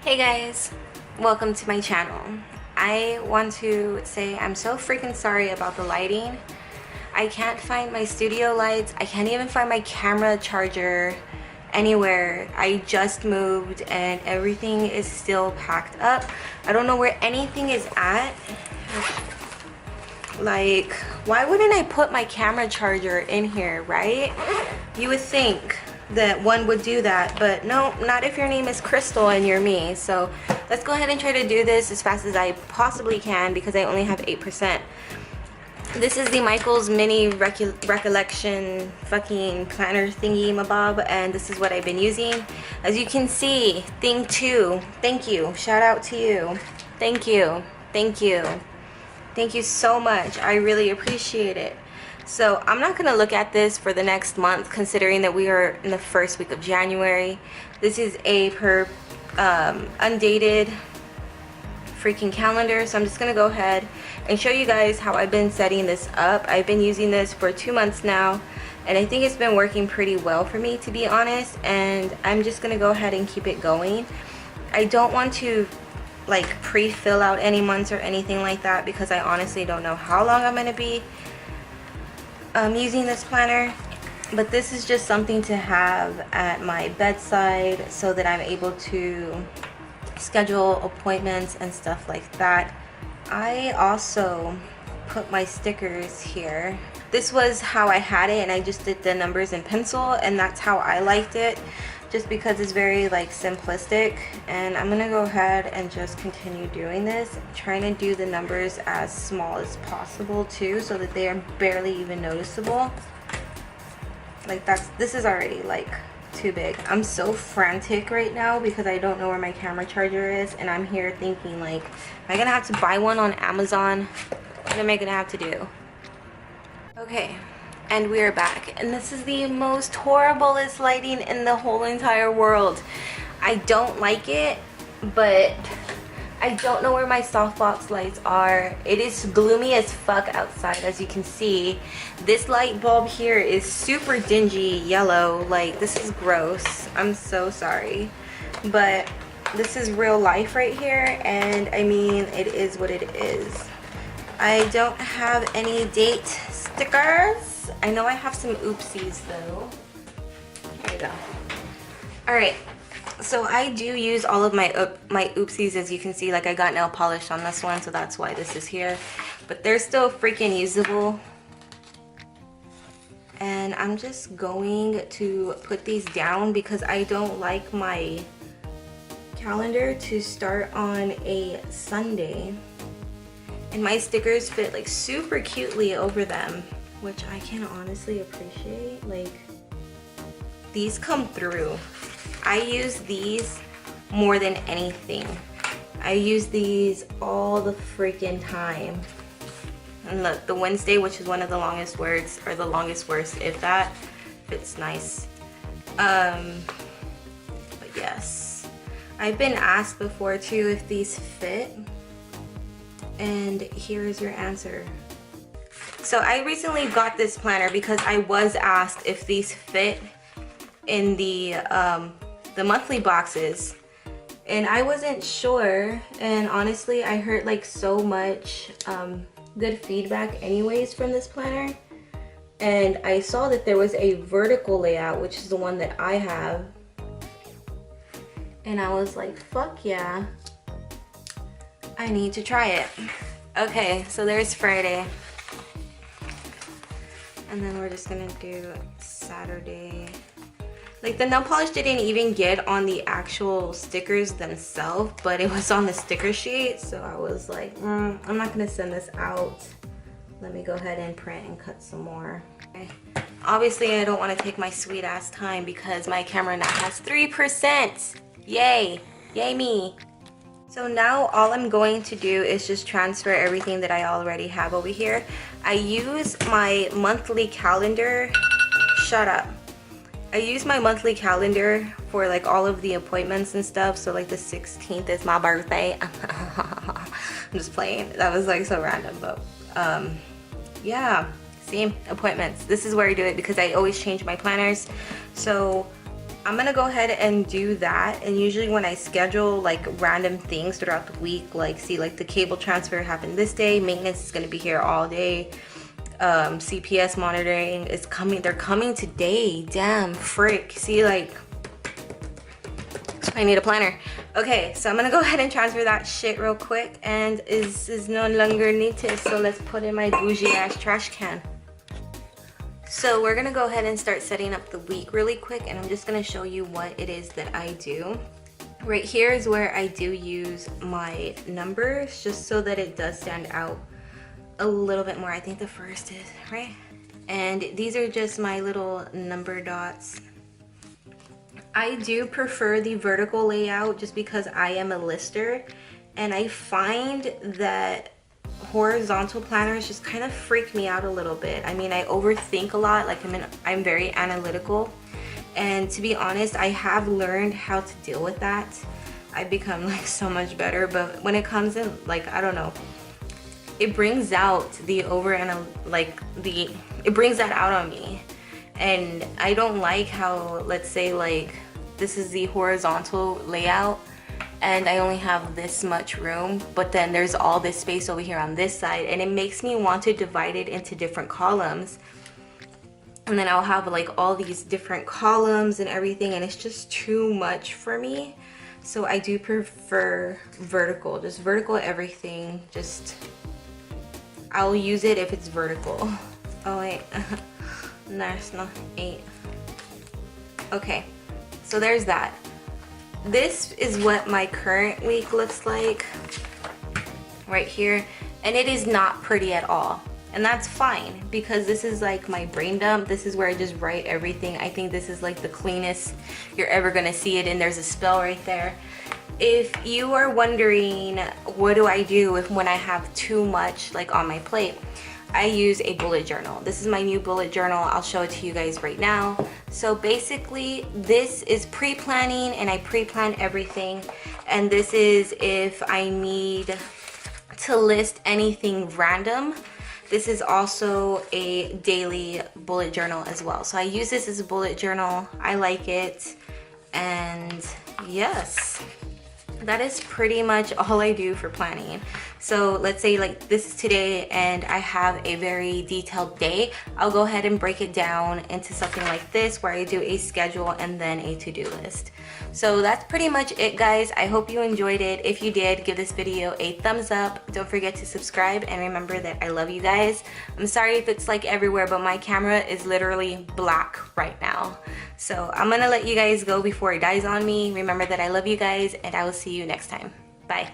Hey guys, welcome to my channel. I want to say I'm so freaking sorry about the lighting. I can't find my studio lights. I can't even find my camera charger anywhere. I just moved and everything is still packed up. I don't know where anything is at. Like, why wouldn't I put my camera charger in here, right? You would think that one would do that, but no, not if your name is Krystal and you're me. So let's go ahead and try to do this as fast as I possibly can because I only have 8%. This is the Michaels mini recollection fucking planner thingy mabob, and this is what I've been using. As you can see, thing 2, thank you, shout out to you, thank you, thank you, thank you so much. I really appreciate it. So I'm not gonna look at this for the next month, considering that we are in the first week of January. This is a undated freaking calendar, so I'm just gonna go ahead and show you guys how I've been setting this up. I've been using this for 2 months now, and I think it's been working pretty well for me, to be honest, and I'm just gonna go ahead and keep it going. I don't want to like pre-fill out any months or anything like that because I honestly don't know how long I'm gonna be using this planner, but this is just something to have at my bedside so that I'm able to schedule appointments and stuff like that. I also put my stickers here. This was how I had it, and I just did the numbers in pencil, and that's how I liked it, just because it's very like simplistic. And I'm gonna go ahead and just continue doing this, trying to do the numbers as small as possible too, so that they are barely even noticeable. Like this is already like too big. I'm so frantic right now because I don't know where my camera charger is, and I'm here thinking like, am I gonna have to buy one on Amazon? What am I gonna have to do? Okay, and we are back, and this is the most horriblest lighting in the whole entire world. I don't like it, but I don't know where my softbox lights are. It is gloomy as fuck outside, as you can see. This light bulb here is super dingy yellow. Like, this is gross. I'm so sorry, but this is real life right here, and I mean, it is what it is. I don't have any date stickers. I know I have some oopsies though. Here we go. Alright, so I do use all of my oopsies, as you can see. Like, I got nail polish on this one, so that's why this is here. But they're still freaking usable. And I'm just going to put these down because I don't like my calendar to start on a Sunday. And my stickers fit like super cutely over them, which I can honestly appreciate. Like, these come through. I use these more than anything. I use these all the freaking time. And look, the Wednesday, which is one of the longest words, or the longest words, if that, fits nice. But yes, I've been asked before too if these fit, and here is your answer. So I recently got this planner because I was asked if these fit in the monthly boxes, and I wasn't sure. And honestly, I heard like so much good feedback anyways from this planner, and I saw that there was a vertical layout, which is the one that I have, and I was like, fuck yeah, I need to try it. Okay, so there's Friday, and then we're just gonna do Saturday. Like, the nail polish didn't even get on the actual stickers themselves, but it was on the sticker sheet, so I was like, I'm not gonna send this out. Let me go ahead and print and cut some more. Okay. Obviously, I don't want to take my sweet ass time because my camera now has 3%. Yay, yay me. So now all I'm going to do is just transfer everything that I already have over here. I use my monthly calendar. Shut up. I use my monthly calendar for like all of the appointments and stuff. So like the 16th is my birthday. I'm just playing. That was like so random, but yeah, see, appointments. This is where I do it because I always change my planners. So I'm gonna go ahead and do that. And usually when I schedule like random things throughout the week, like see like the cable transfer happened this day, maintenance is gonna be here all day, CPS monitoring is coming, they're coming today, damn frick. See, like I need a planner. Okay, so I'm gonna go ahead and transfer that shit real quick, and is no longer needed, so let's put in my bougie ass trash can. So we're gonna go ahead and start setting up the week really quick, and I'm just gonna show you what it is that I do. Right here is where I do use my numbers, just so that it does stand out a little bit more. I think the first is right, and these are just my little number dots. I do prefer the vertical layout just because I am a lister, and I find that horizontal planners just kind of freak me out a little bit. I mean, I overthink a lot, like I'm very analytical, and to be honest, I have learned how to deal with that. I've become like so much better, but when it comes in, like, I don't know, it brings out the it brings that out on me. And I don't like how, let's say like this is the horizontal layout and I only have this much room, but then there's all this space over here on this side, and it makes me want to divide it into different columns, and then I'll have like all these different columns and everything, and it's just too much for me. So I do prefer vertical, just vertical everything. Just I'll use it if it's vertical. Oh wait. There's no 8. Okay, so there's that. This is what my current week looks like right here, and it is not pretty at all, and that's fine because this is like my brain dump. This is where I just write everything. I think this is like the cleanest you're ever gonna see it, and there's a spell right there. If you are wondering what do I do when I have too much like on my plate, I use a bullet journal. This is my new bullet journal. I'll show it to you guys right now. So basically this is pre-planning, and I pre-plan everything. And this is if I need to list anything random. This is also a daily bullet journal as well. So I use this as a bullet journal. I like it. And yes, that is pretty much all I do for planning. So let's say like this is today and I have a very detailed day. I'll go ahead and break it down into something like this where I do a schedule and then a to-do list. So that's pretty much it, guys. I hope you enjoyed it. If you did, give this video a thumbs up. Don't forget to subscribe, and remember that I love you guys. I'm sorry if it's like everywhere, but my camera is literally black right now. So I'm gonna let you guys go before it dies on me. Remember that I love you guys, and I will see you next time. Bye.